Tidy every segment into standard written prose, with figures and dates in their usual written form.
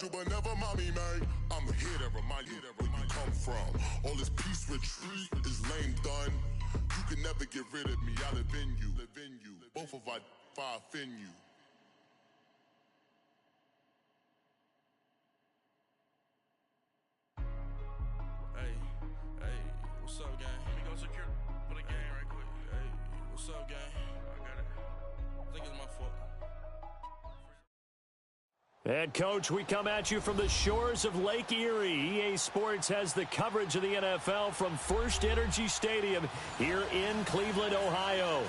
you, but never mommy, man. I'm here to remind you where you come from. All this peace retreat is lame done. You can never get rid of me. I live in you. Both of our fire fin you. Hey, what's up, gang? Let me go secure for the game right quick. Hey, what's up, gang? I got it. I think it's my fault. And, Coach, we come at you from the shores of Lake Erie. EA Sports has the coverage of the NFL from First Energy Stadium here in Cleveland, Ohio.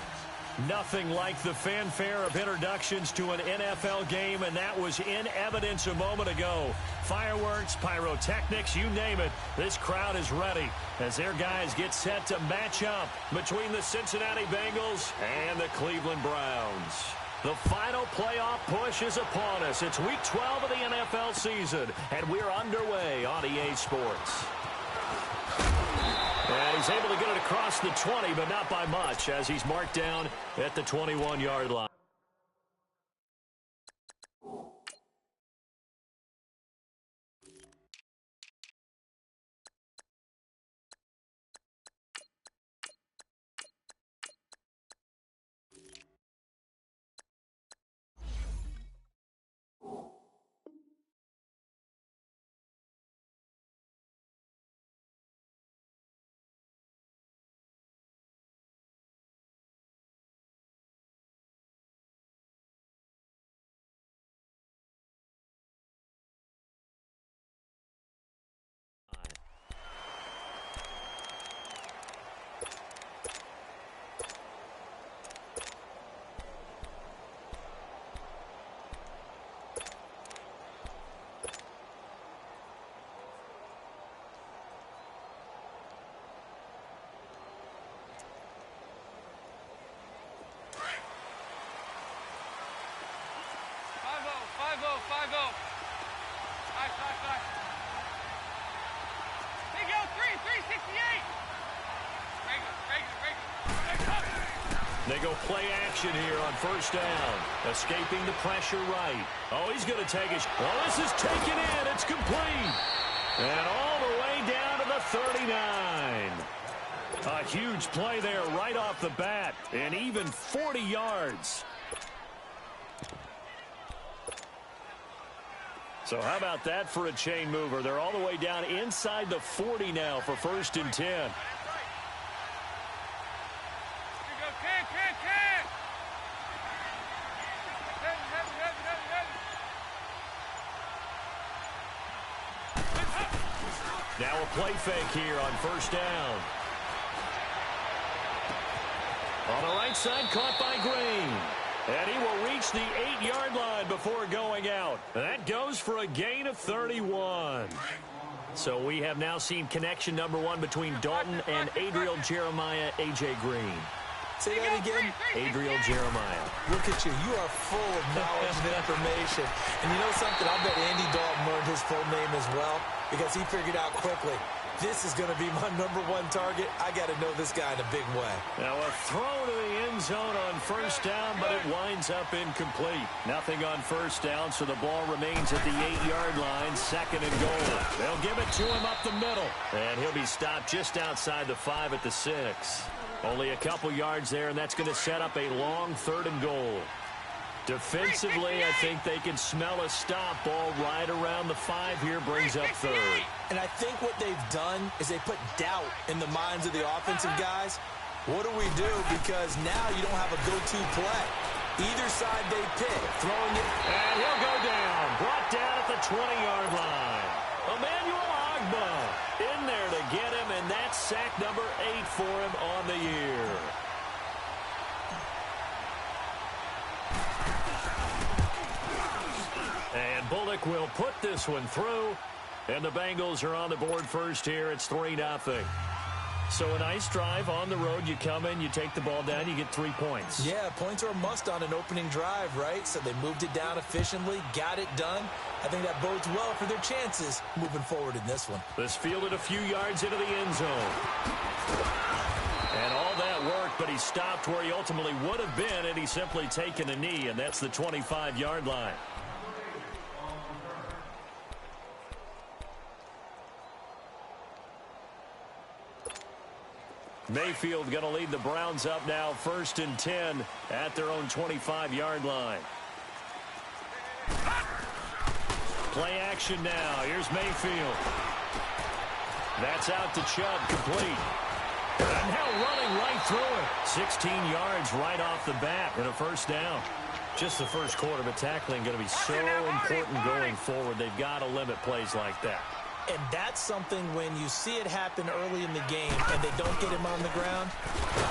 Nothing like the fanfare of introductions to an NFL game, and that was in evidence a moment ago. Fireworks, pyrotechnics, you name it. This crowd is ready as their guys get set to match up between the Cincinnati Bengals and the Cleveland Browns. The final playoff push is upon us. It's Week 12 of the NFL season, and we're underway on EA Sports. And he's able to get it across the 20, but not by much, as he's marked down at the 21-yard line. They go play action here on first down. Escaping the pressure right. Oh, he's going to take it. Well, this is taken in. It's complete. And all the way down to the 39. A huge play there right off the bat. And even 40 yards. So how about that for a chain mover? They're all the way down inside the 40 now for 1st and 10. Now a play fake here on first down. On the right side, caught by Green. And he will reach the 8-yard line before going out. That goes for a gain of 31. So we have now seen connection number 1 between Dalton and Adriel Jeremiah, A.J. Green. Say that again. Adriel Jeremiah. Look at you. You are full of knowledge and information. And you know something? I bet Andy Dalton learned his full name as well because he figured out quickly, this is going to be my number 1 target. I got to know this guy in a big way. Now a throw to the end zone on first down, but it winds up incomplete. Nothing on first down, so the ball remains at the 8-yard line, 2nd and goal. They'll give it to him up the middle. And he'll be stopped just outside the 5 at the 6. Only a couple yards there, and that's going to set up a long 3rd and goal. Defensively, I think they can smell a stop. Ball right around the 5 here, brings up 3rd. And I think what they've done is they put doubt in the minds of the offensive guys. What do we do? Because now you don't have a go-to play. Either side they pick, throwing it. And he'll go down, brought down at the 20-yard line. Emmanuel Ogbah in there to get him, and that's sack number 8 for him on the year. And Bullock will put this one through, and the Bengals are on the board first here. It's 3-0. So a nice drive on the road. You come in, you take the ball down, you get 3 points. Yeah, points are a must on an opening drive, right? So they moved it down efficiently, got it done. I think that bodes well for their chances moving forward in this one. This fielded a few yards into the end zone. And all that worked, but he stopped where he ultimately would have been had he simply taken a knee, and that's the 25-yard line. Mayfield going to lead the Browns up now, 1st and 10 at their own 25-yard line. Play action now. Here's Mayfield. That's out to Chubb, complete. And now running right through it. 16 yards right off the bat and a first down. Just the first quarter, but tackling going to be so important going forward. They've got to limit plays like that. And that's something when you see it happen early in the game and they don't get him on the ground,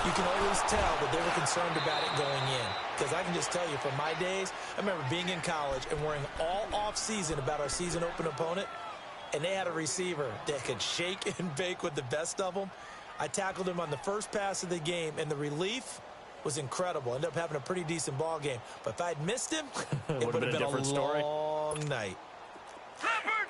you can always tell that they were concerned about it going in. Because I can just tell you from my days, I remember being in college and worrying all off-season about our season open opponent, and they had a receiver that could shake and bake with the best of them. I tackled him on the first pass of the game, and the relief was incredible. Ended up having a pretty decent ball game. But if I'd missed him, it would have been a different long night. Leopard!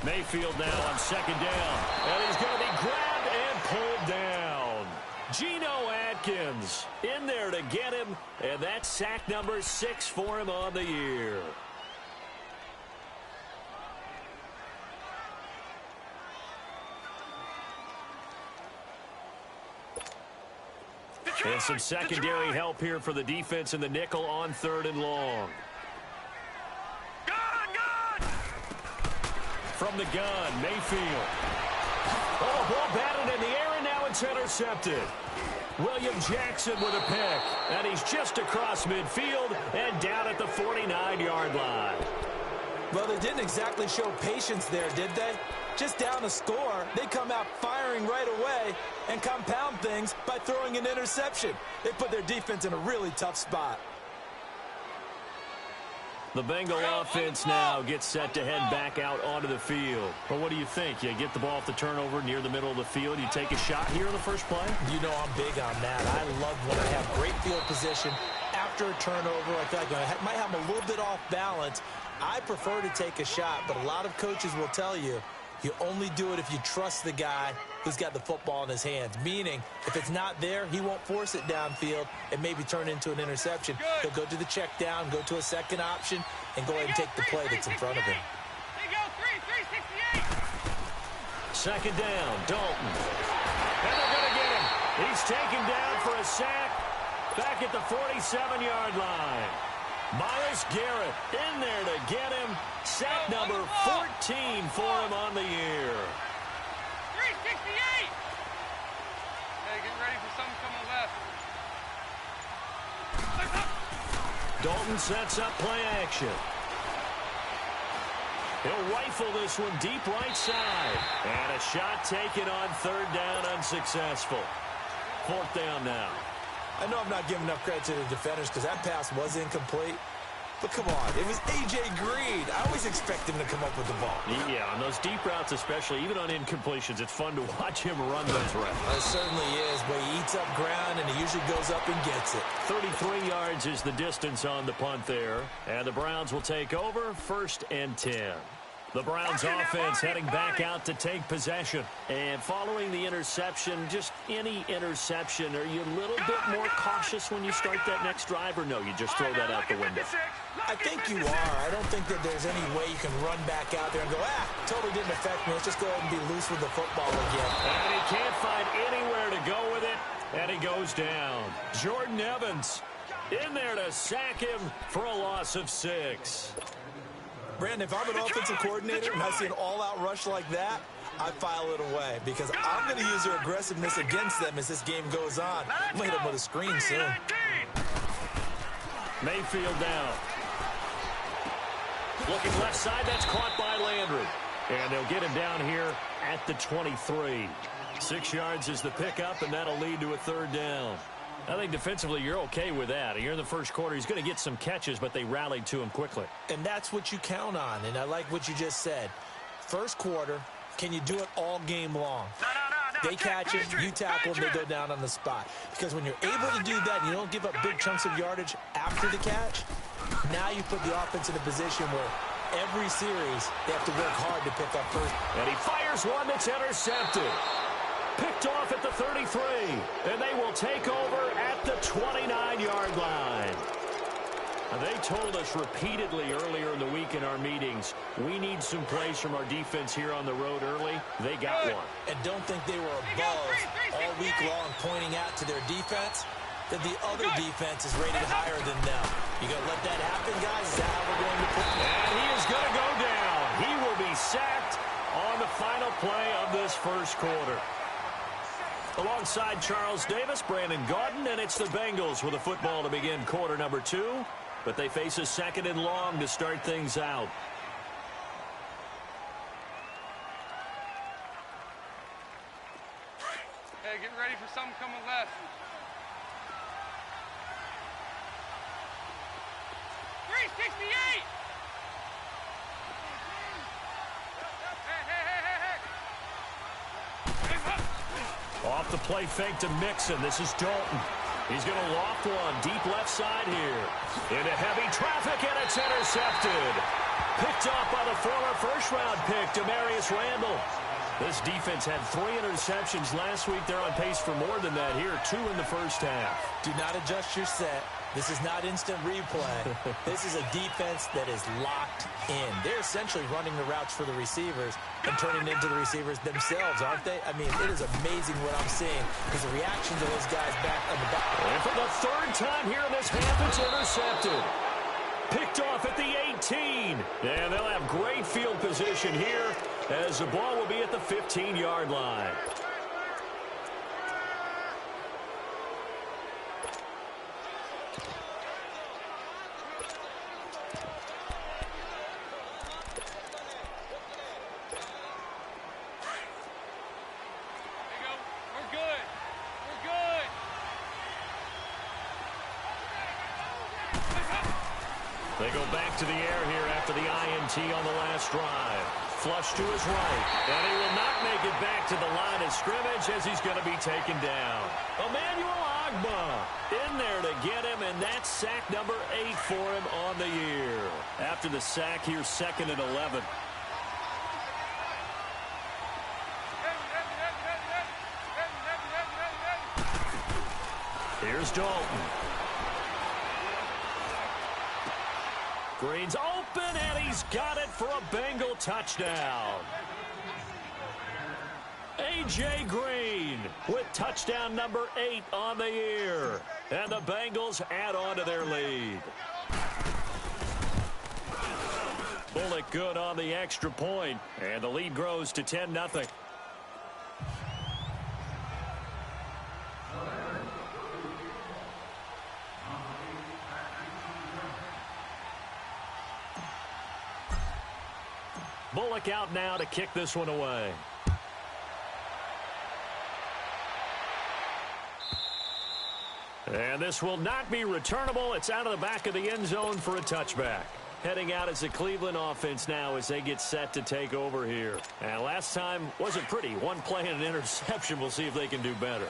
Mayfield now on 2nd down. And he's going to be grabbed and pulled down. Geno Atkins in there to get him. And that's sack number 6 for him on the year. And some secondary help here for the defense in the nickel on 3rd and long. From the gun, Mayfield. Oh, ball batted in the air, and now it's intercepted. William Jackson with a pick. And he's just across midfield and down at the 49-yard line. Well, they didn't exactly show patience there, did they? Just down a score, they come out firing right away and compound things by throwing an interception. They put their defense in a really tough spot. The Bengal offense now gets set to head back out onto the field. But what do you think? You get the ball off the turnover near the middle of the field. You take a shot here in the first play? You know I'm big on that. I love when I have great field position after a turnover. I feel like I might have a little bit off balance. I prefer to take a shot, but a lot of coaches will tell you, you only do it if you trust the guy who's got the football in his hands. Meaning, if it's not there, he won't force it downfield and maybe turn it into an interception. He'll go to the check down, go to a second option, and go ahead and take the play that's in front of him. 2nd down, Dalton. And they're going to get him. He's taken down for a sack back at the 47-yard line. Myles Garrett in there to get him. Sack number 14 for him on the year. 368. Hey, get ready for something coming left. Dalton sets up play action. He'll rifle this one deep right side. And a shot taken on 3rd down, unsuccessful. 4th down now. I know I'm not giving enough credit to the defenders because that pass was incomplete. But come on, it was A.J. Green. I always expect him to come up with the ball. Yeah, on those deep routes especially, even on incompletions, it's fun to watch him run those routes. It certainly is, but he eats up ground and he usually goes up and gets it. 33 yards is the distance on the punt there. And the Browns will take over, 1st and 10. The Browns offense heading back out to take possession. And following the interception, just any interception, are you a little bit more cautious when you start that next drive, or no, you just throw that out the window? I think you are. I don't think that there's any way you can run back out there and go, totally didn't affect me. Let's just go ahead and be loose with the football again. And he can't find anywhere to go with it, and he goes down. Jordan Evans in there to sack him for a loss of 6. Brandon, if I'm an offensive coordinator and I see an all-out rush like that, I file it away because I'm going to use their aggressiveness against them as this game goes on. I'm going to hit them with a screen soon. Mayfield down. Looking left side, that's caught by Landry. And they'll get him down here at the 23. 6 yards is the pickup, and that'll lead to a 3rd down. I think defensively you're okay with that. You're in the first quarter. He's going to get some catches, but they rallied to him quickly. And that's what you count on, and I like what you just said. First quarter, can you do it all game long? They catch it, you tackle them, they go down on the spot. Because when you're able to do that and you don't give up big chunks of yardage after the catch, now you put the offense in a position where every series they have to work hard to pick up first. And he fires one that's intercepted. Picked off at the 33, and they will take over at the 29-yard line. They told us repeatedly earlier in the week in our meetings, we need some plays from our defense here on the road early. They got one. And don't think they were above all week long pointing out to their defense that the other defense is rated higher than them. You going to let that happen, guys? Is that how we're going to play? And he is going to go down. He will be sacked on the final play of this first quarter. Alongside Charles Davis, Brandon Gaudin, and it's the Bengals with a football to begin quarter number 2. But they face a second and long to start things out. Hey, get ready for something coming left. 368! Hey. Off the play fake to Mixon. This is Dalton. He's going to loft one deep left side here. Into heavy traffic, and it's intercepted. Picked off by the former first-round pick, Demarius Randall. This defense had 3 interceptions last week. They're on pace for more than that here, 2 in the first half. Do not adjust your set. This is not instant replay. This is a defense that is locked in. They're essentially running the routes for the receivers and turning into the receivers themselves, aren't they? I mean, it is amazing what I'm seeing because the reaction to those guys back on the back. And for the 3rd time here in this half, it's intercepted. Picked off at the 18. And they'll have great field position here as the ball will be at the 15-yard line. They go back to the air here after the INT on the last drive. Flush to his right. And he will not make it back to the line of scrimmage as he's going to be taken down. Emmanuel Ogbah in there to get him, and that's sack number 8 for him on the year. After the sack, here's 2nd and 11. Here's Dalton. Green's open, and he's got it for a Bengal touchdown. A.J. Green with touchdown number 8 on the year. And the Bengals add on to their lead. Bullock good on the extra point, and the lead grows to 10-0. Bullock out now to kick this one away. And this will not be returnable. It's out of the back of the end zone for a touchback. Heading out as a Cleveland offense now as they get set to take over here. And last time wasn't pretty. 1 play and an interception. We'll see if they can do better.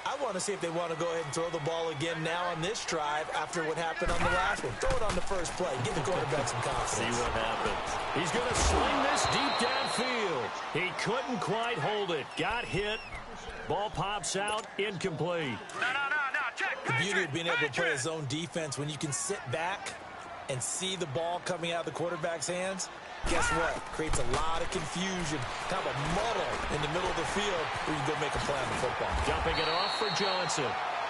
I want to see if they want to go ahead and throw the ball again now on this drive after what happened on the last one. Throw it on the first play. Give the quarterback some confidence. See what happens. He's going to sling this deep downfield. He couldn't quite hold it. Got hit. Ball pops out. Incomplete. The beauty of being able to play a zone defense when you can sit back and see the ball coming out of the quarterback's hands, guess what? Creates a lot of confusion, kind of a muddle in the middle of the field where you can go make a play on the football. Dumping it off for Johnson.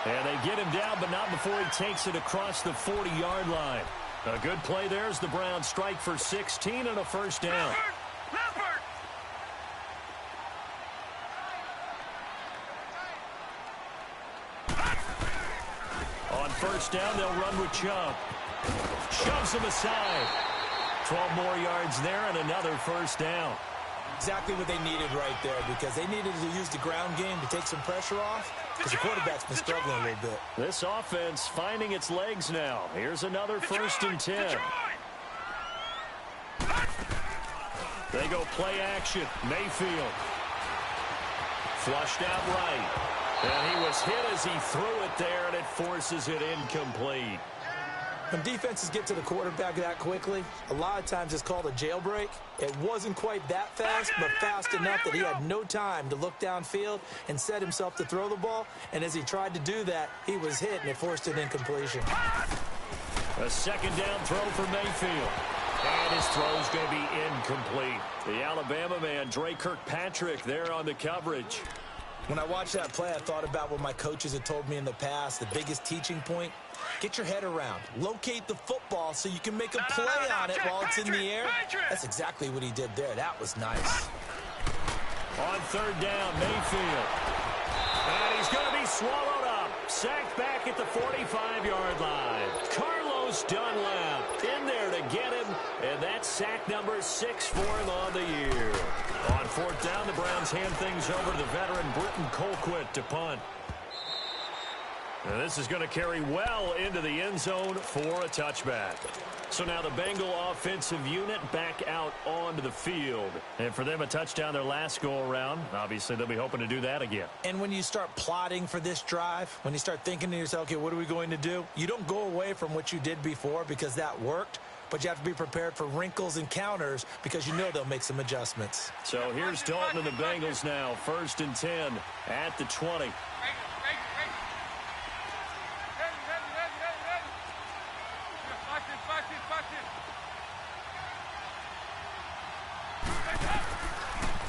And they get him down, but not before he takes it across the 40-yard line. A good play there as the Browns strike for 16 and a first down. On first down, they'll run with Chubb. Shoves him aside. 12 more yards there and another first down. Exactly what they needed right there because they needed to use the ground game to take some pressure off because the quarterback's been struggling a little bit. This offense finding its legs now. Here's another 1st and 10. They go play action. Mayfield. Flushed out right. And he was hit as he threw it there, and it forces it incomplete. When defenses get to the quarterback that quickly, a lot of times it's called a jailbreak. It wasn't quite that fast, but fast enough that he had no time to look downfield and set himself to throw the ball. And as he tried to do that, he was hit, and it forced an incompletion. A second down throw for Mayfield. And his throw's going to be incomplete. The Alabama man, Dre Kirkpatrick, there on the coverage. When I watched that play, I thought about what my coaches had told me in the past. The biggest teaching point, get your head around. Locate the football so you can make a play on it while it's in the air. That's exactly what he did there. That was nice. On third down, Mayfield. And he's going to be swallowed up. Sacked back at the 45-yard line. Carlos Dunlap in there to get him. And that's sack number 6 for him on the year. On fourth down, the Browns hand things over to the veteran Britton Colquitt to punt. And this is going to carry well into the end zone for a touchback. So now the Bengal offensive unit back out onto the field. And for them, a touchdown their last go-around. Obviously, they'll be hoping to do that again. And when you start plotting for this drive, when you start thinking to yourself, okay, what are we going to do? You don't go away from what you did before because that worked. But you have to be prepared for wrinkles and counters because you know they'll make some adjustments. So here's Dalton and the Bengals now. 1st and 10 at the 20.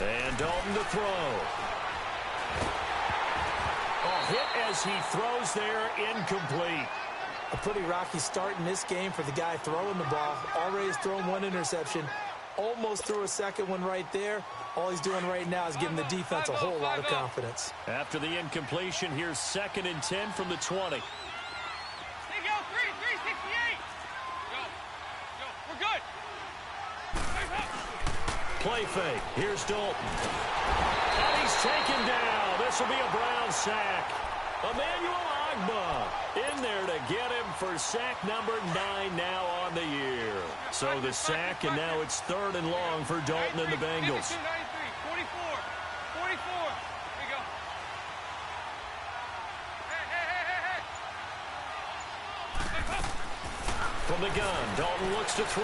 And Dalton to throw. A hit as he throws there, incomplete. A pretty rocky start in this game for the guy throwing the ball. Already has thrown 1 interception. Almost threw a second one right there. All he's doing right now is giving the defense a whole lot of confidence. After the incompletion, here's 2nd and 10 from the 20. Hey, go, 368. Go. We're good. Play fake. Here's Dalton. And he's taken down. This will be a Brown sack. Emmanuel Ogbah in there to get him for sack number 9 now on the year. So the sack, and now it's 3rd and long for Dalton and the Bengals. 44. Here we go. Hey. From the gun, Dalton looks to throw.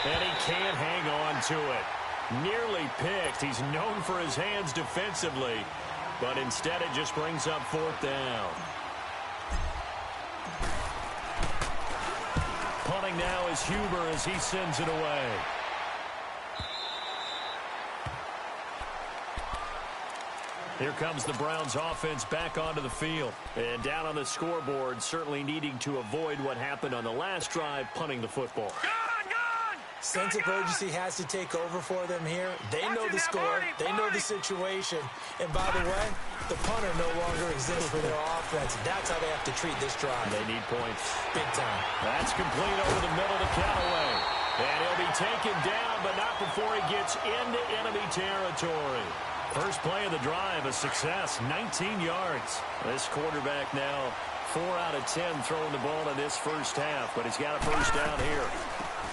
And he can't hang on to it. Nearly picked. He's known for his hands defensively. But instead it just brings up 4th down. Punting now is Huber as he sends it away. Here comes the Browns offense back onto the field. And down on the scoreboard, certainly needing to avoid what happened on the last drive, punting the football. Sense of urgency has to take over for them here. They know the score. They know the situation. And by the way, the punter no longer exists for their offense. That's how they have to treat this drive. They need points. Big time. That's complete over the middle to Callaway. And he'll be taken down, but not before he gets into enemy territory. First play of the drive, a success, 19 yards. This quarterback now 4 out of 10 throwing the ball in this first half, but he's got a first down here.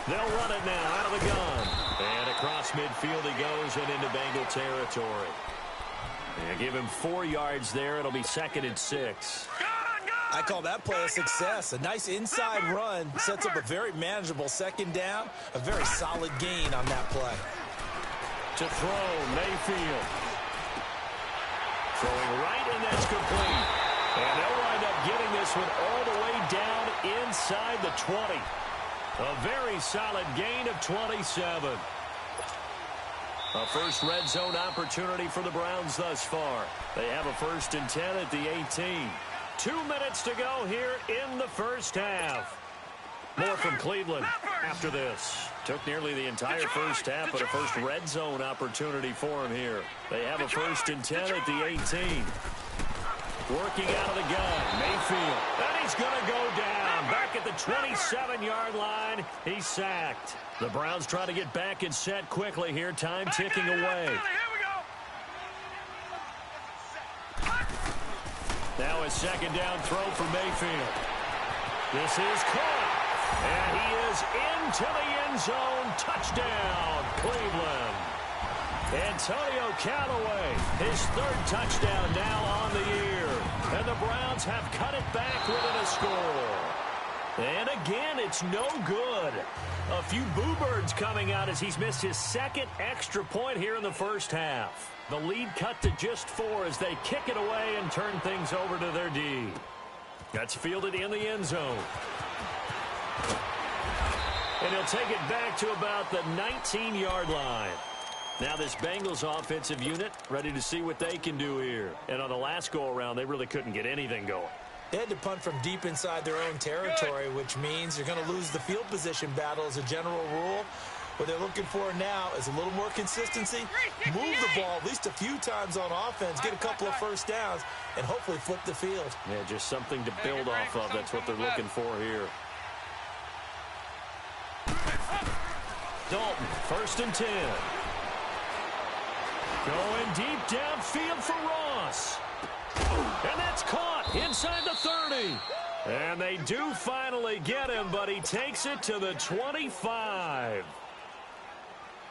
They'll run it now out of the gun. And across midfield he goes and into Bengal territory. And give him 4 yards there. It'll be 2nd and 6. I call that play a success. A nice inside run sets up a very manageable 2nd down. A very solid gain on that play. To throw, Mayfield. Throwing right, and that's complete. And they'll wind up getting this one all the way down inside the 20. A very solid gain of 27. A first red zone opportunity for the Browns thus far. They have a 1st and 10 at the 18. 2 minutes to go here in the first half. More from Cleveland after this. Took nearly the entire first half, but a first red zone opportunity for him here. They have a 1st and 10 at the 18. Working out of the gun, Mayfield. And he's going to go down. Back at the 27-yard line, he's sacked. The Browns try to get back and set quickly here. Time ticking away. Now a 2nd down throw for Mayfield. This is caught. And he is into the end zone. Touchdown, Cleveland. Antonio Callaway, his 3rd touchdown now on the year. And the Browns have cut it back within a score. And again, it's no good. A few boo birds coming out as he's missed his 2nd extra point here in the first half. The lead cut to just 4 as they kick it away and turn things over to their D. That's fielded in the end zone. And he'll take it back to about the 19-yard line. Now this Bengals offensive unit ready to see what they can do here. And on the last go-around, they really couldn't get anything going. They had to punt from deep inside their own territory, which means you're going to lose the field position battle as a general rule. What they're looking for now is a little more consistency, move the ball at least a few times on offense, get a couple of first downs, and hopefully flip the field. Yeah, just something to build off of. That's what they're looking for here. Dalton, 1st and 10. Going deep downfield for Ross. And that's caught inside the 30. And they do finally get him, but he takes it to the 25.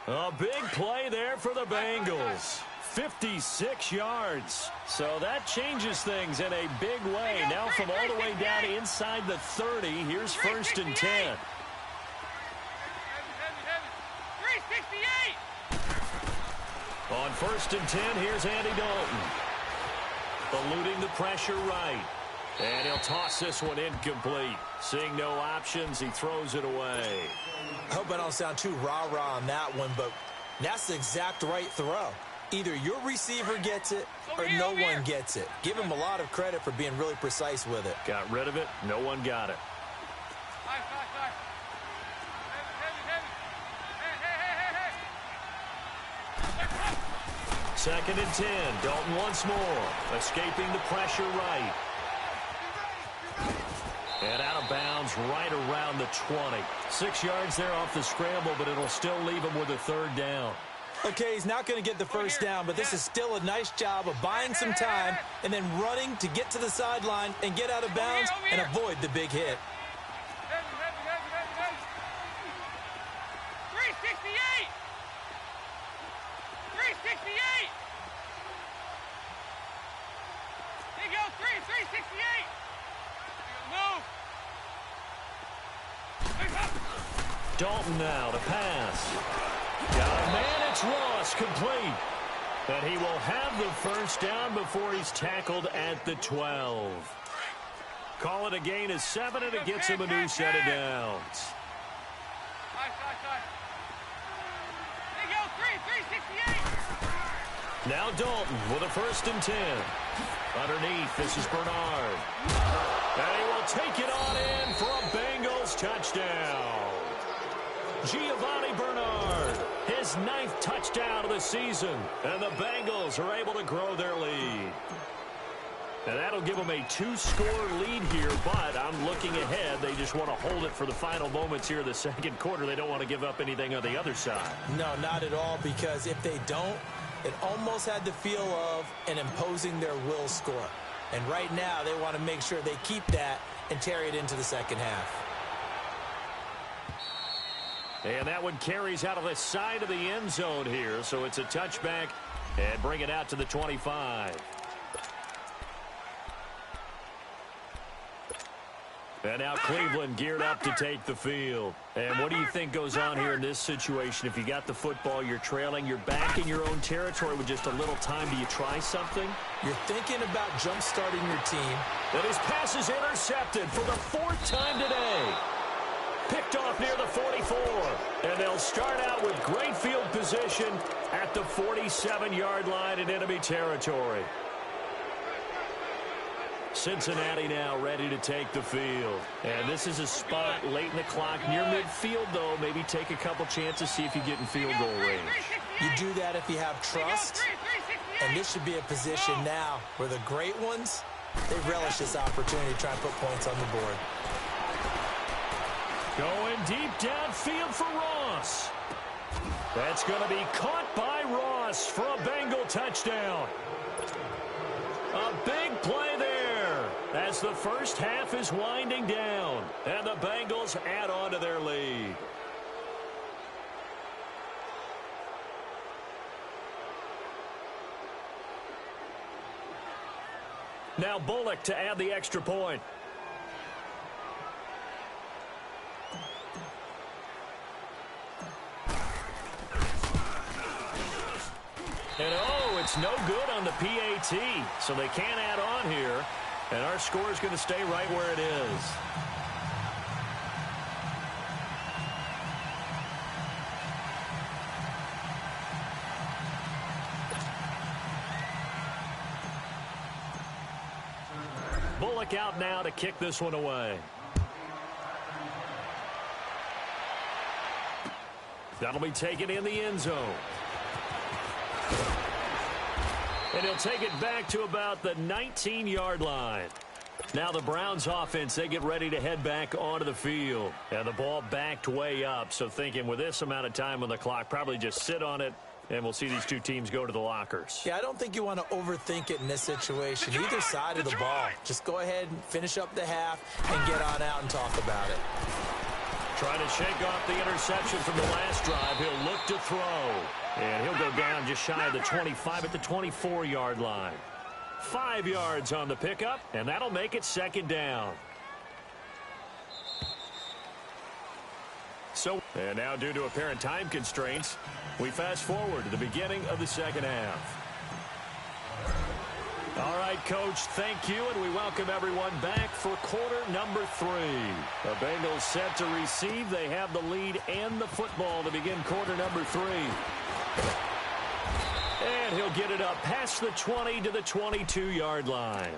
A big play there for the Bengals. 56 yards. So that changes things in a big way. Now from all the way down inside the 30, here's 1st and 10. 368. On 1st and 10, here's Andy Dalton. Eluding the pressure right. And he'll toss this one incomplete. Seeing no options, he throws it away. I hope I don't sound too rah-rah on that one, but that's the exact right throw. Either your receiver gets it or no one gets it. Give him a lot of credit for being really precise with it. Got rid of it. No one got it. Second and 10. Dalton once more. Escaping the pressure right. And out of bounds right around the 20. 6 yards there off the scramble, but it'll still leave him with a 3rd down. Okay, he's not going to get the first down, but this is still a nice job of buying some time and then running to get to the sideline and get out of bounds and avoid the big hit. 368. 368. There you go, 368. Move. Dalton now to pass. Got a man, it's Ross, complete. And he will have the first down before he's tackled at the 12. Call it a gain of 7, and it gets him a new set of downs. There you go, 368. Now Dalton with a 1st and 10. Underneath, this is Bernard. And he will take it on in for a Bengals touchdown. Giovanni Bernard, his 9th touchdown of the season. And the Bengals are able to grow their lead. And that'll give them a 2-score lead here, but I'm looking ahead. They just want to hold it for the final moments here in the second quarter. They don't want to give up anything on the other side. No, not at all, because if they don't, it almost had the feel of an imposing their will score. And right now, they want to make sure they keep that and carry it into the second half. And that one carries out of the side of the end zone here. So it's a touchback and bring it out to the 25. And now Cleveland geared up to take the field. And what do you think goes on here in this situation? If you got the football, you're trailing, you're back in your own territory with just a little time. Do you try something? You're thinking about jump-starting your team. And his pass is intercepted for the 4th time today. Picked off near the 44. And they'll start out with great field position at the 47-yard line in enemy territory. Cincinnati now ready to take the field. And this is a spot late in the clock near midfield, though. Maybe take a couple chances, see if you get in field goal range. You do that if you have trust. And this should be a position now where the great ones, they relish this opportunity to try and put points on the board. Going deep downfield for Ross. That's going to be caught by Ross for a Bengal touchdown. A big play there as the first half is winding down. And the Bengals add on to their lead. Now Bullock to add the extra point. And oh, it's no good on the PAT, so they can't add on here. And our score is going to stay right where it is. Bullock out now to kick this one away. That'll be taken in the end zone. And he'll take it back to about the 19-yard line. Now the Browns offense, they get ready to head back onto the field. And the ball backed way up. So thinking with this amount of time on the clock, probably just sit on it, and we'll see these two teams go to the lockers. Yeah, I don't think you want to overthink it in this situation. Either side of the ball. Just go ahead and finish up the half and get on out and talk about it. Trying to shake off the interception from the last drive. He'll look to throw. And he'll go down just shy of the 25 at the 24-yard line. 5 yards on the pickup, and that'll make it second down. And now due to apparent time constraints, we fast forward to the beginning of the second half. All right, Coach, thank you, and we welcome everyone back for quarter number 3. The Bengals set to receive. They have the lead and the football to begin quarter number 3. And he'll get it up past the 20 to the 22-yard line.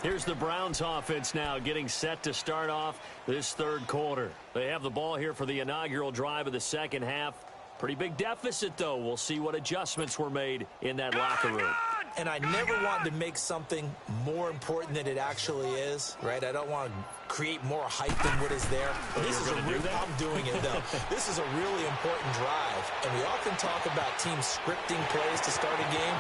Here's the Browns offense now getting set to start off this third quarter. They have the ball here for the inaugural drive of the second half. Pretty big deficit, though. We'll see what adjustments were made in that locker room. And I never want to make something more important than it actually is, right? I don't want to create more hype than what is there. This is I'm doing it, though. This is a really important drive. And we often talk about teams scripting plays to start a game.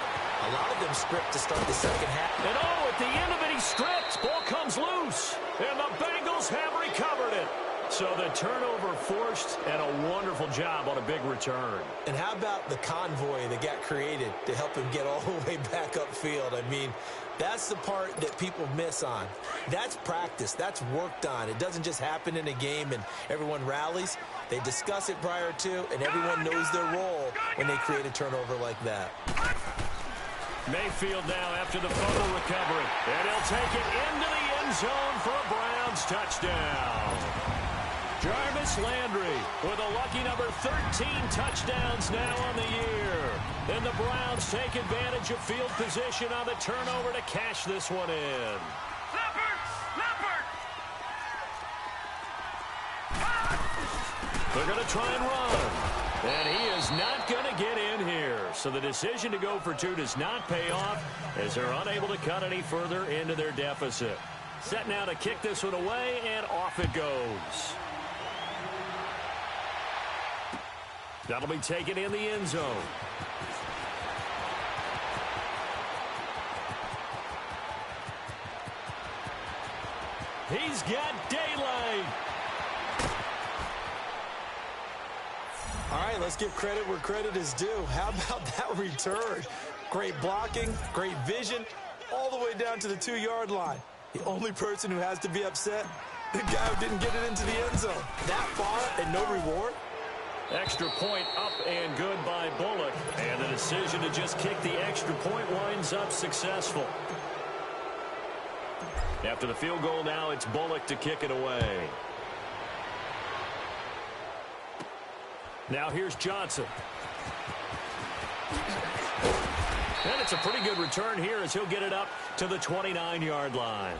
A lot of them script to start the second half. And at the end of it, he stripped. Ball comes loose. And the Bengals have recovered it. So the turnover forced, and a wonderful job on a big return. And how about the convoy that got created to help him get all the way back upfield? I mean, that's the part that people miss on. That's practice. That's worked on. It doesn't just happen in a game and everyone rallies. They discuss it prior to, and everyone knows their role when they create a turnover like that. Mayfield now after the fumble recovery. And he'll take it into the end zone for a Browns touchdown. Jarvis Landry with a lucky number 13 touchdowns now on the year. And the Browns take advantage of field position on the turnover to cash this one in. They're going to try and run. And he is not going to get in here. So the decision to go for 2 does not pay off as they're unable to cut any further into their deficit. Set now to kick this one away, and off it goes. That'll be taken in the end zone. He's got daylight. All right, let's give credit where credit is due. How about that return? Great blocking, great vision, all the way down to the 2-yard line. The only person who has to be upset, the guy who didn't get it into the end zone. That far and no reward? Extra point up and good by Bullock. And the decision to just kick the extra point winds up successful. After the field goal now, it's Bullock to kick it away. Now here's Johnson. And it's a pretty good return here as he'll get it up to the 29-yard line.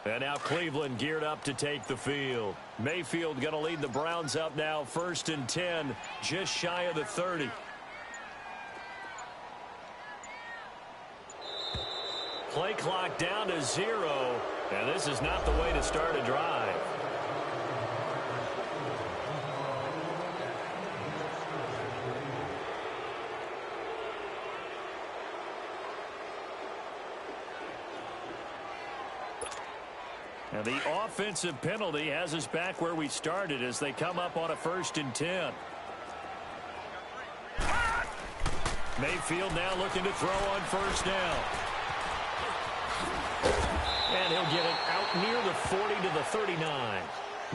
And now Cleveland geared up to take the field. Mayfield going to lead the Browns up now, 1st and 10, just shy of the 30. Play clock down to 0, and this is not the way to start a drive. And the offensive penalty has us back where we started as they come up on a 1st and 10. Mayfield now looking to throw on 1st down. And he'll get it out near the 40 to the 39.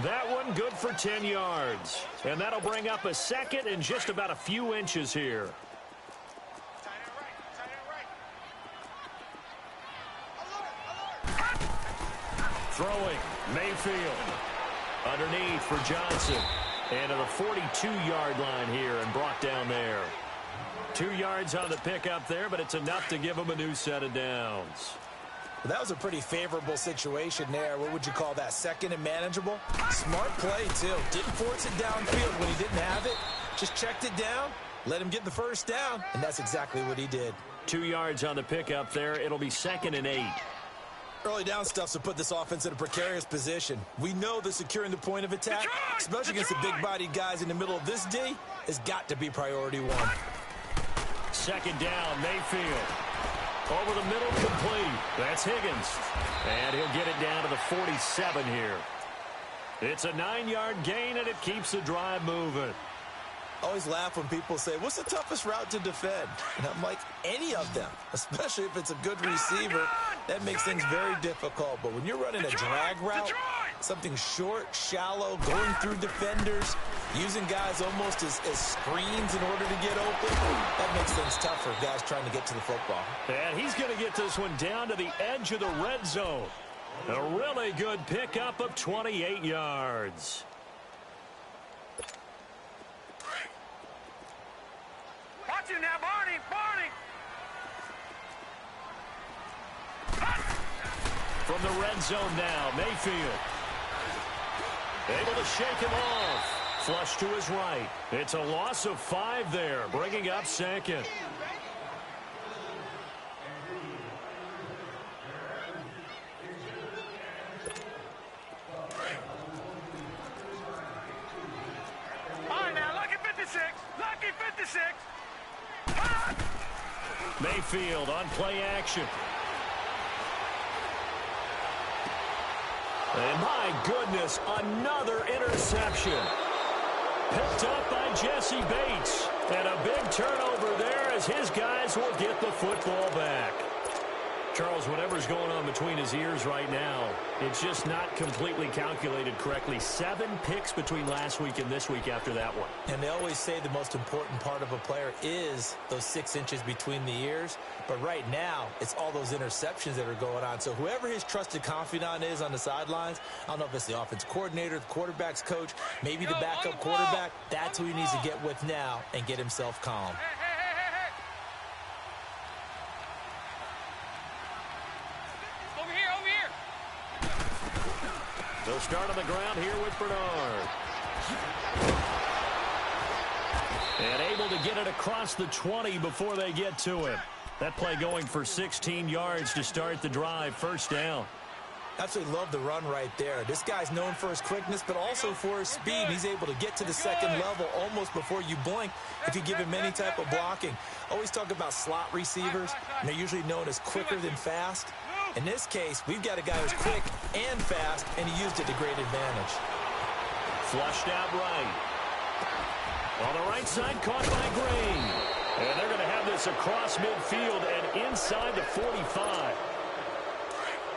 That one good for 10 yards. And that'll bring up a 2nd and just about a few inches here. Throwing, Mayfield. Underneath for Johnson. And to the 42-yard line here and brought down there. 2 yards on the pickup there, but it's enough to give him a new set of downs. Well, that was a pretty favorable situation there. What would you call that? 2nd and manageable? Smart play, too. Didn't force it downfield when he didn't have it. Just checked it down, let him get the 1st down, and that's exactly what he did. 2 yards on the pickup there. It'll be 2nd and 8. Early down stuff's to put this offense in a precarious position. We know that securing the point of attack, especially against the big-bodied guys in the middle of this D, has got to be priority 1. 2nd down, Mayfield. Over the middle, complete. That's Higgins. And he'll get it down to the 47 here. It's a 9-yard gain, and it keeps the drive moving. I always laugh when people say, what's the toughest route to defend? And I'm like, any of them, especially if it's a good receiver. That makes things very difficult. But when you're running a drag route, something short, shallow, going through defenders, using guys almost as screens in order to get open, that makes things tough for guys trying to get to the football. And he's going to get this one down to the edge of the red zone. A really good pickup of 28 yards. Watch it now, Barney! Barney! From the red zone now, Mayfield. Able to shake him off. Flush to his right. It's a loss of 5 there, bringing up 2nd. All right, now, lucky 56! Lucky 56! Mayfield on play action. And my goodness, another interception. Picked up by Jesse Bates. And a big turnover there as his guys will get the football back. Charles, whatever's going on between his ears right now, it's just not completely calculated correctly. 7 picks between last week and this week after that one. And they always say the most important part of a player is those 6 inches between the ears. But right now, it's all those interceptions that are going on. So whoever his trusted confidant is on the sidelines, I don't know if it's the offense coordinator, the quarterback's coach, maybe the backup quarterback, that's who he needs to get with now and get himself calm. They'll start on the ground here with Bernard. And able to get it across the 20 before they get to him. That play going for 16 yards to start the drive. 1st down. Absolutely love the run right there. This guy's known for his quickness, but also for his speed. He's able to get to the 2nd level almost before you blink if you give him any type of blocking. Always talk about slot receivers, and they're usually known as quicker than fast. In this case, we've got a guy who's quick and fast, and he used it to great advantage. Flushed out right. On the right side, caught by Green. And they're going to have this across midfield and inside the 45.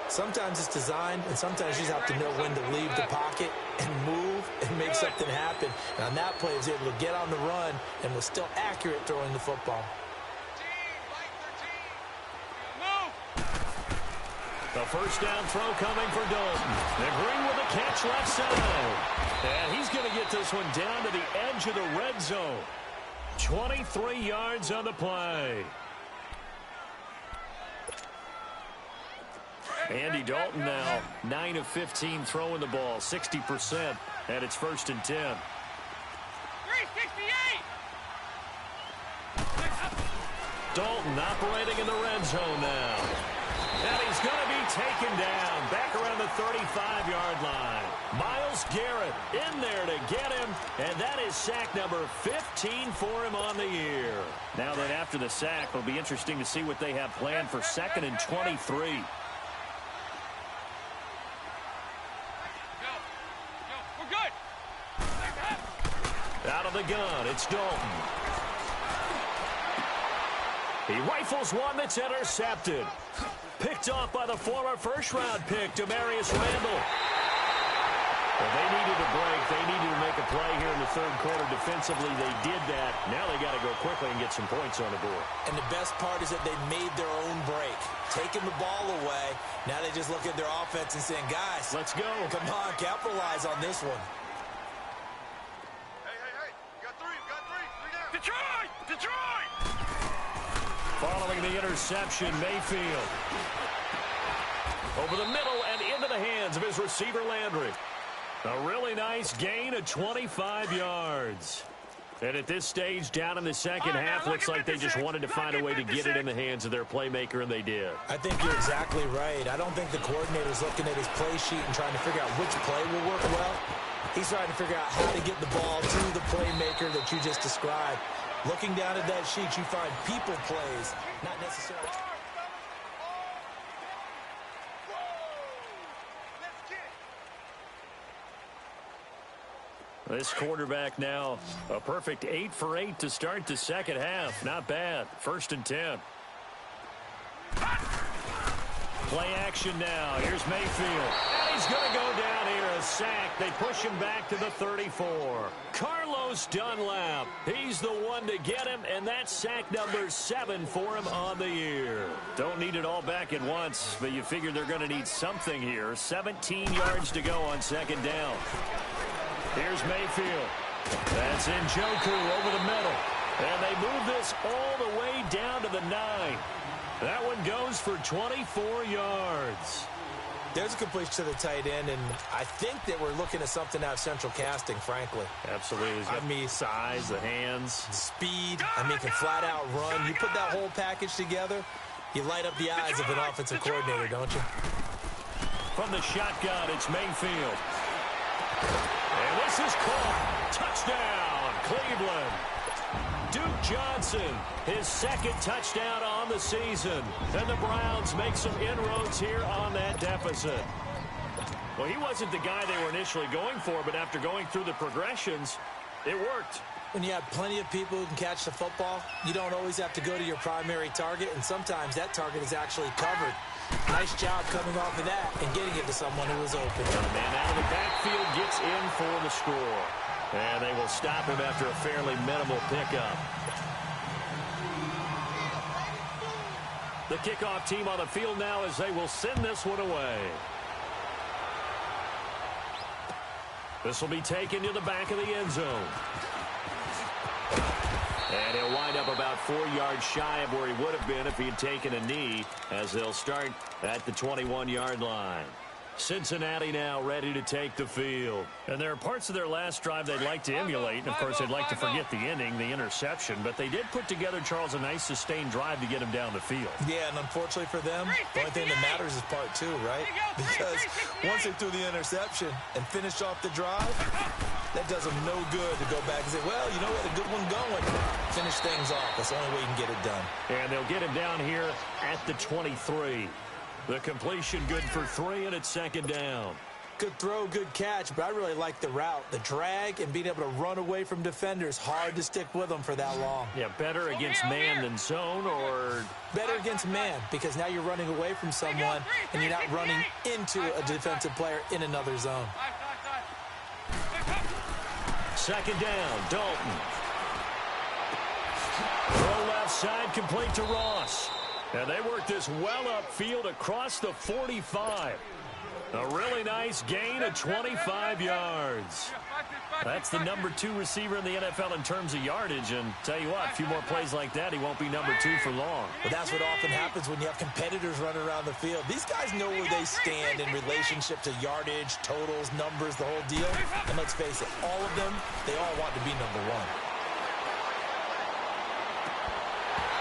Sometimes it's designed, and sometimes you just have to know when to leave the pocket and move and make something happen. And on that play, he was able to get on the run and was still accurate throwing the football. The 1st down throw coming for Dalton. And Green with a catch left side. And he's going to get this one down to the edge of the red zone. 23 yards on the play. Andy Dalton now 9 of 15 throwing the ball, 60%, and it's 1st and 10. 368! Dalton operating in the red zone now. And he's going to be taken down back around the 35-yard line. Myles Garrett in there to get him, and that is sack number 15 for him on the year. Now that after the sack, it'll be interesting to see what they have planned for 2nd and 23. good. Out of the gun, it's Dalton. He rifles one that's intercepted. Picked off by the former first-round pick, Demarius Randall. Well, they needed a break. They needed to make a play here in the third quarter. Defensively, they did that. Now they got to go quickly and get some points on the board. And the best part is that they made their own break. Taking the ball away. Now they just look at their offense and saying, guys, let's go. Come on, capitalize on this one. Hey. You got three down. Detroit! Following the interception, Mayfield. Over the middle and into the hands of his receiver, Landry. A really nice gain of 25 yards. And at this stage, down in the second half, looks like they just wanted to find a way to get it in the hands of their playmaker, and they did. I think you're exactly right. I don't think the coordinator's looking at his play sheet and trying to figure out which play will work well. He's trying to figure out how to get the ball to the playmaker that you just described. Looking down at that sheet, you find people plays, not necessarily. This quarterback now a perfect 8 for 8 to start the second half. Not bad. 1st and 10. Play action now. Here's Mayfield. And he's going to go down here. A sack. They push him back to the 34. Carlos Dunlap. He's the one to get him, and that's sack number 7 for him on the year. Don't need it all back at once, but you figure they're going to need something here. 17 yards to go on second down. Here's Mayfield. That's Njoku over the middle. And they move this all the way down to the 9. That one goes for 24 yards. There's a completion to the tight end, and I think that we're looking at something out of Central Casting, frankly. Absolutely. I mean, size, the hands. Speed. I mean, can flat out run. You put that whole package together, you light up the eyes of an offensive coordinator, don't you? From the shotgun, it's Mayfield. And this is caught. Touchdown, Cleveland. Duke Johnson, his 2nd touchdown on the season. And the Browns make some inroads here on that deficit. Well, he wasn't the guy they were initially going for, but after going through the progressions, it worked. When you have plenty of people who can catch the football, you don't always have to go to your primary target, and sometimes that target is actually covered. Nice job coming off of that and getting it to someone who was open. And the man out of the backfield gets in for the score. And they will stop him after a fairly minimal pickup. The kickoff team on the field now as they will send this one away. This will be taken to the back of the end zone. And he'll wind up about 4 yards shy of where he would have been if he had taken a knee, as they'll start at the 21-yard line. Cincinnati now ready to take the field. And there are parts of their last drive they'd like to emulate. And, of course, they'd like to forget the inning, the interception. But they did put together, Charles, a nice sustained drive to get him down the field. Yeah, and unfortunately for them, the only thing that matters is part 2, right? Because once they threw the interception and finished off the drive, that does them no good to go back and say, well, you know, we had a good one going. Finish things off. That's the only way you can get it done. And they'll get him down here at the 23. The completion good for 3, and it's 2nd down. Good throw, good catch, but I really like the route. The drag and being able to run away from defenders. Hard to stick with them for that long. Yeah, better against man than zone, or? Better against man, because now you're running away from someone and you're not running into a defensive player in another zone. 2nd down, Dalton. Throw left side, complete to Ross. And they work this well upfield across the 45. A really nice gain of 25 yards. That's the number 2 receiver in the NFL in terms of yardage. And tell you what, a few more plays like that, he won't be number 2 for long. Well, that's what often happens when you have competitors running around the field. These guys know where they stand in relationship to yardage, totals, numbers, the whole deal. And let's face it, all of them, they all want to be number 1.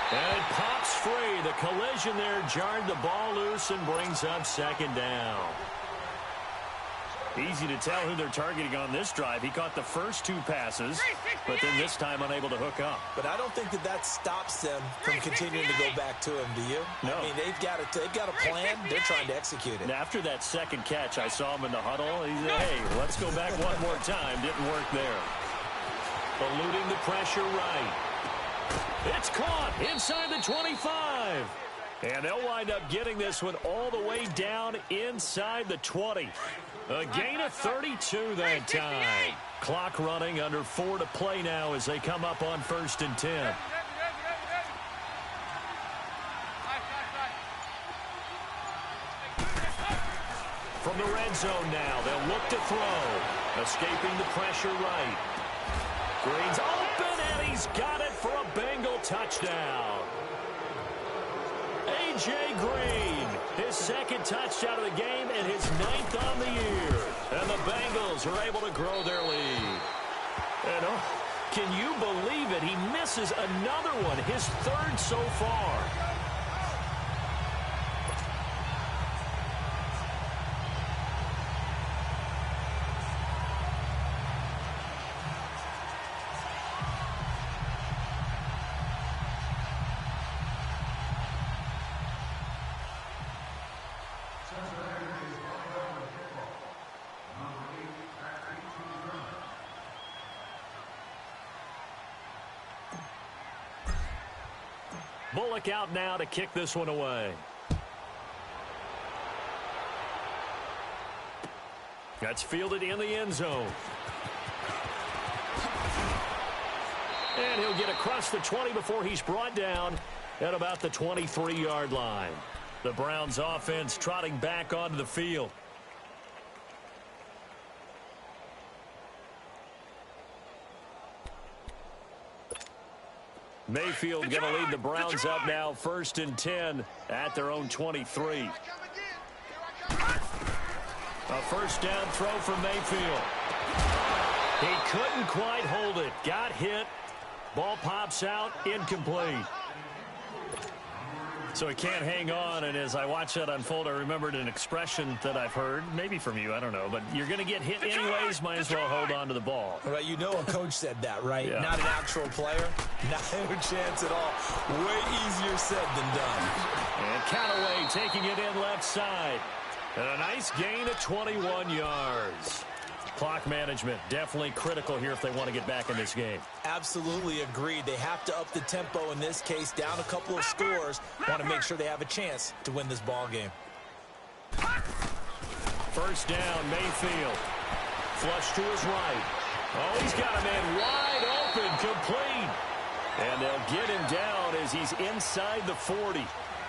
And it pops free. The collision there jarred the ball loose and brings up 2nd down. Easy to tell who they're targeting on this drive. He caught the first 2 passes, but then this time unable to hook up. But I don't think that stops them from continuing to go back to him, do you? No. I mean, they've got a plan. They're trying to execute it. And after that second catch, I saw him in the huddle. He said, hey, let's go back one more time. Didn't work there. Eluding the pressure right. It's caught inside the 25. And they'll wind up getting this one all the way down inside the 20. A gain of 32 that time. Clock running, under 4 to play now as they come up on 1st and 10. From the red zone now, they'll look to throw. Escaping the pressure right. Green's open, and he's got it for a Bengal touchdown. A.J. Green, his 2nd touchdown of the game and his 9th on the year. And the Bengals are able to grow their lead. And can you believe it? He misses another one, his 3rd so far. Bullock out now to kick this one away. That's fielded in the end zone. And he'll get across the 20 before he's brought down at about the 23-yard line. The Browns offense trotting back onto the field. Mayfield going to lead the Browns up now, 1st and 10 at their own 23. A first down throw for Mayfield. He couldn't quite hold it. Got hit. Ball pops out. Incomplete. So he can't hang on, and as I watched that unfold, I remembered an expression that I've heard, maybe from you, I don't know, but you're going to get hit anyways, might as well hold on to the ball. Right, you know a coach said that, right? Yeah. Not an actual player. Not a chance at all. Way easier said than done. And Callaway taking it in left side. And a nice gain of 21 yards. Clock management definitely critical here if they want to get back in this game. Absolutely agreed. They have to up the tempo in this case, down a couple of scores. Want to make sure they have a chance to win this ball game. First down, Mayfield. Flush to his right. Oh, he's got a man wide open, complete. And they'll get him down as he's inside the 40.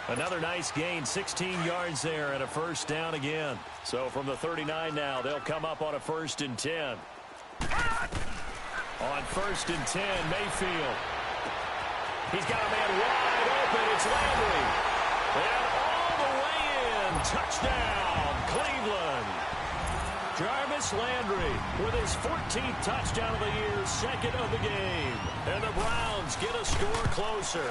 Another nice gain, 16 yards there, and a first down again. So from the 39 now, they'll come up on a 1st and 10. On 1st and 10, Mayfield. He's got a man wide open. It's Landry. And all the way in. Touchdown, Cleveland. Jarvis Landry with his 14th touchdown of the year, 2nd of the game. And the Browns get a score closer.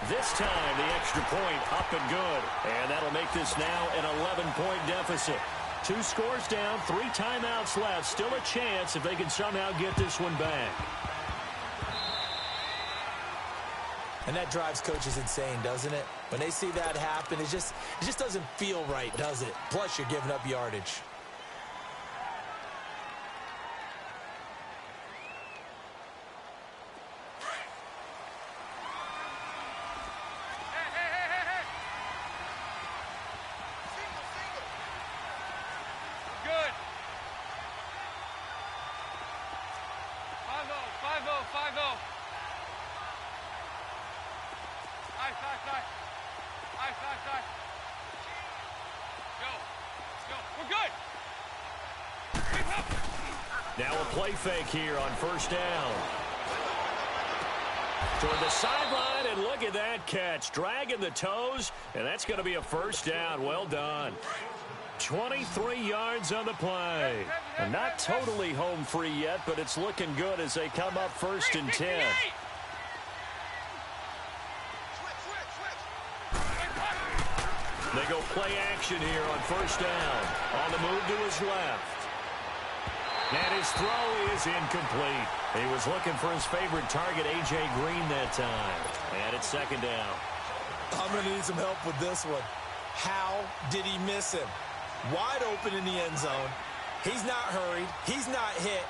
This time, the extra point up and good. And that'll make this now an 11-point deficit. 2 scores down, 3 timeouts left. Still a chance if they can somehow get this one back. And that drives coaches insane, doesn't it? When they see that happen, it just doesn't feel right, does it? Plus, you're giving up yardage. Now a play fake here on first down. Toward the sideline, and look at that catch. Dragging the toes, and that's going to be a first down. Well done. 23 yards on the play. And not totally home free yet, but it's looking good as they come up 1st and 10. They go play action here on first down. On the move to his left. And his throw is incomplete. He was looking for his favorite target, A.J. Green, that time. And it's second down. I'm going to need some help with this one. How did he miss him? Wide open in the end zone. He's not hurried. He's not hit.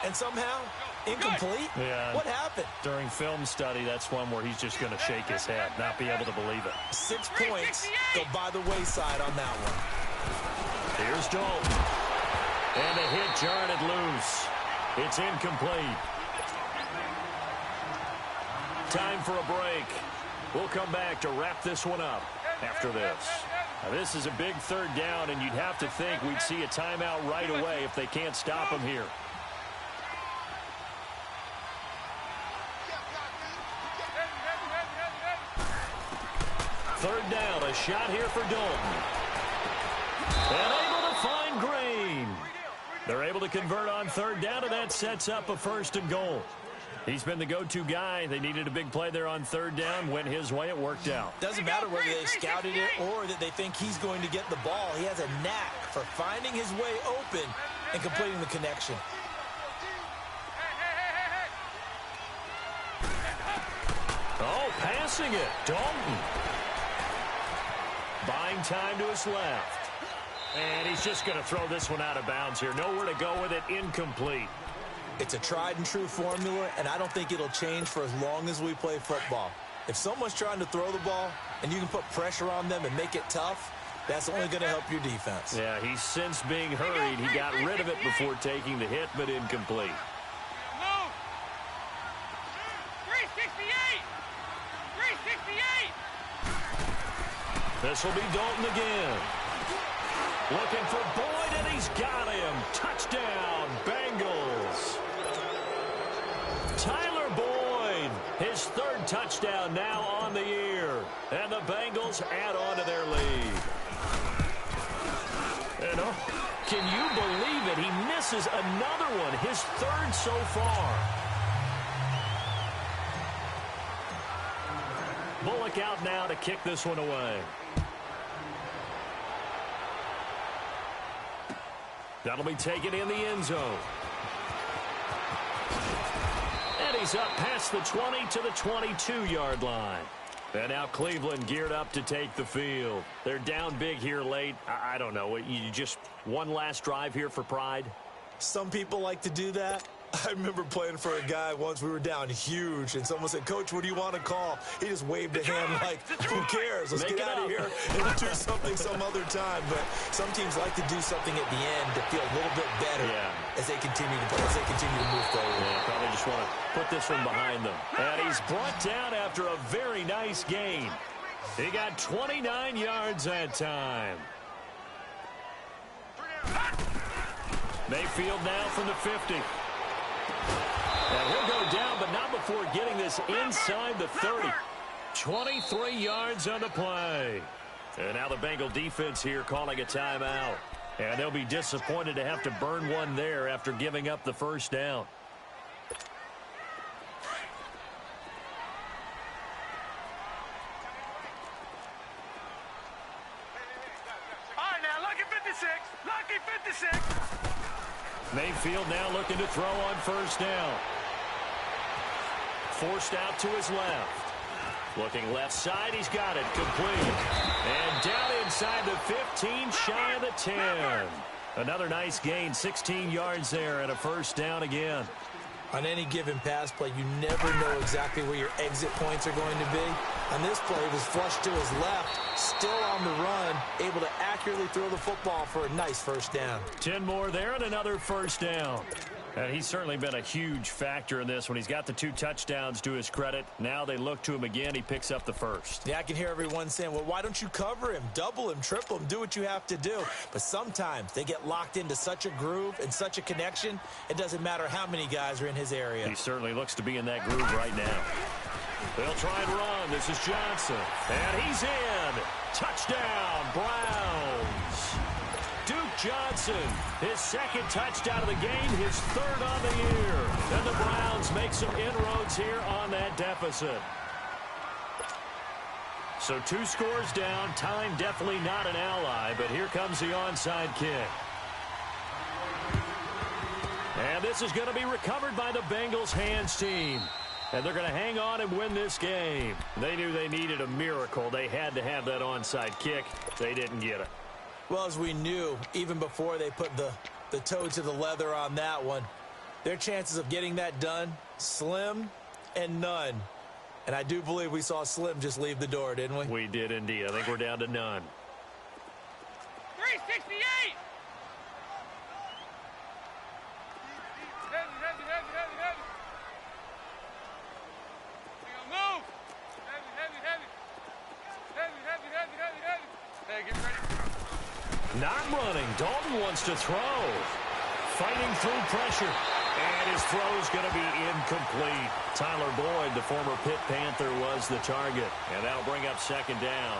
And somehow, incomplete? Yeah. What happened? During film study, that's one where he's just going to shake his head, not be able to believe it. 6 points go by the wayside on that one. Here's Dalton. And a hit jarred it loose. It's incomplete. Time for a break. We'll come back to wrap this one up after this. Now, this is a big third down, and you'd have to think we'd see a timeout right away if they can't stop him here. Third down, a shot here for Dalton. And able to find Green. They're able to convert on third down, and that sets up a first and goal. He's been the go-to guy. They needed a big play there on third down. Went his way. It worked out. Doesn't matter whether they scouted it or that they think he's going to get the ball. He has a knack for finding his way open and completing the connection. Oh, passing it. Dalton. Buying time to his left. And he's just going to throw this one out of bounds here. Nowhere to go with it. Incomplete. It's a tried-and-true formula, and I don't think it'll change for as long as we play football. If someone's trying to throw the ball and you can put pressure on them and make it tough, that's only going to help your defense. Yeah, he's since being hurried. He got rid of it before taking the hit, but incomplete. 368! 368! This will be Dalton again. Looking for Boyd, and he's got him. Touchdown, Bengals. Tyler Boyd, his third touchdown now on the year. And the Bengals add on to their lead. And can you believe it? He misses another one, his third so far. Bullock out now to kick this one away. That'll be taken in the end zone. And he's up past the 20 to the 22-yard line. And now Cleveland geared up to take the field. They're down big here late. I don't know. You just one last drive here for pride? Some people like to do that. I remember playing for a guy once. We were down huge, and someone said, "Coach, what do you want to call?" He just waved a hand like, who cares? Let's get out of here and do something some other time. But some teams like to do something at the end to feel a little bit better as they continue to play, as they continue to move forward. Yeah, probably just want to put this one behind them. And he's brought down after a very nice gain. He got 29 yards that time. Mayfield now from the 50. And he'll go down, but not before getting this inside the 30. 23 yards on the play. And now the Bengal defense here calling a timeout. And they'll be disappointed to have to burn one there after giving up the first down. All right, now, lucky 56. Lucky 56. Mayfield now looking to throw on first down. Forced out to his left. Looking left side, he's got it. Complete. And down inside the 15, shy of the 10. Another nice gain, 16 yards there and a first down again. On any given pass play, you never know exactly where your exit points are going to be. On this play, it was flushed to his left, still on the run, able to accurately throw the football for a nice first down. 10 more there and another first down. And he's certainly been a huge factor in this when he's got the 2 touchdowns to his credit. Now they look to him again. He picks up the first. Yeah, I can hear everyone saying, well, why don't you cover him, double him, triple him, do what you have to do. But sometimes they get locked into such a groove and such a connection, it doesn't matter how many guys are in his area. He certainly looks to be in that groove right now. They'll try and run. This is Johnson. And he's in. Touchdown, Browns. Duke Johnson, his second touchdown of the game, his third on the year. And the Browns make some inroads here on that deficit. So 2 scores down. Time definitely not an ally, but here comes the onside kick. And this is going to be recovered by the Bengals hands team. And they're going to hang on and win this game. They knew they needed a miracle. They had to have that onside kick. They didn't get it. Well, as we knew, even before they put the toe to the leather on that one, their chances of getting that done, slim and none. And I do believe we saw Slim just leave the door, didn't we? We did indeed. I think we're down to none. 368! Move! Hey, get ready. Not running. Dalton wants to throw. Fighting through pressure. And his throw is going to be incomplete. Tyler Boyd, the former Pitt Panther, was the target. And that'll bring up second down.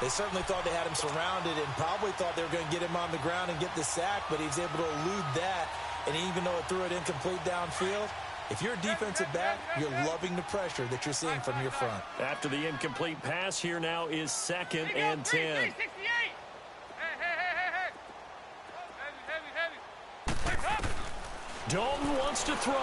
They certainly thought they had him surrounded and probably thought they were going to get him on the ground and get the sack, but he was able to elude that. And even though it threw it incomplete downfield, if you're a defensive back, you're loving the pressure that you're seeing from your front. After the incomplete pass, here now is 2nd and 10. Dalton wants to throw.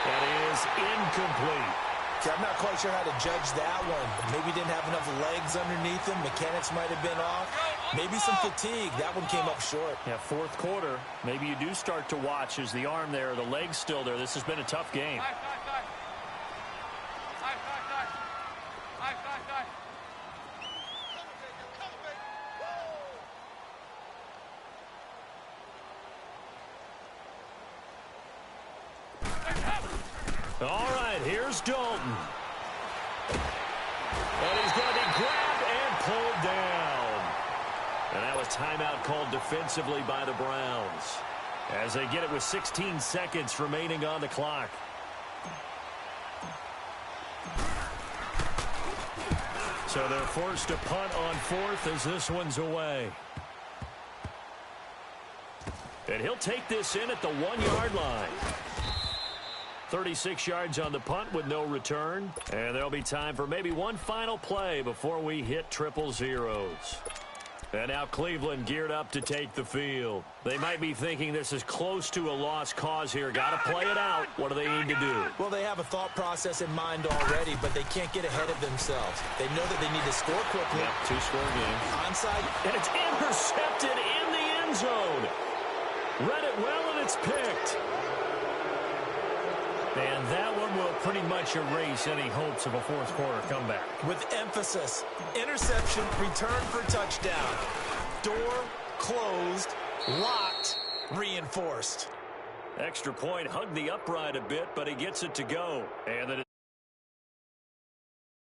That is incomplete. See, I'm not quite sure how to judge that one. Maybe he didn't have enough legs underneath him. Mechanics might have been off. Maybe some fatigue. That one came up short. Yeah, 4th quarter. Maybe you do start to watch. Is the arm there, the leg's still there? This has been a tough game. All right, here's Dalton. And he's going to be grabbed and pulled down. And that was timeout called defensively by the Browns, as they get it with 16 seconds remaining on the clock. So they're forced to punt on 4th as this one's away. And he'll take this in at the 1-yard line. 36 yards on the punt with no return. And there'll be time for maybe one final play before we hit triple zeros. And now Cleveland geared up to take the field. They might be thinking this is close to a lost cause here. Got to play it out. What do they need to do? Well, they have a thought process in mind already, but they can't get ahead of themselves. They know that they need to score quickly. Yep, 2-score game. Onside. And it's intercepted in the end zone. Read it well, and it's picked. And that one will pretty much erase any hopes of a 4th quarter comeback. With emphasis, interception, return for touchdown. Door closed, locked, reinforced. Extra point, hugged the upright a bit, but he gets it to go. And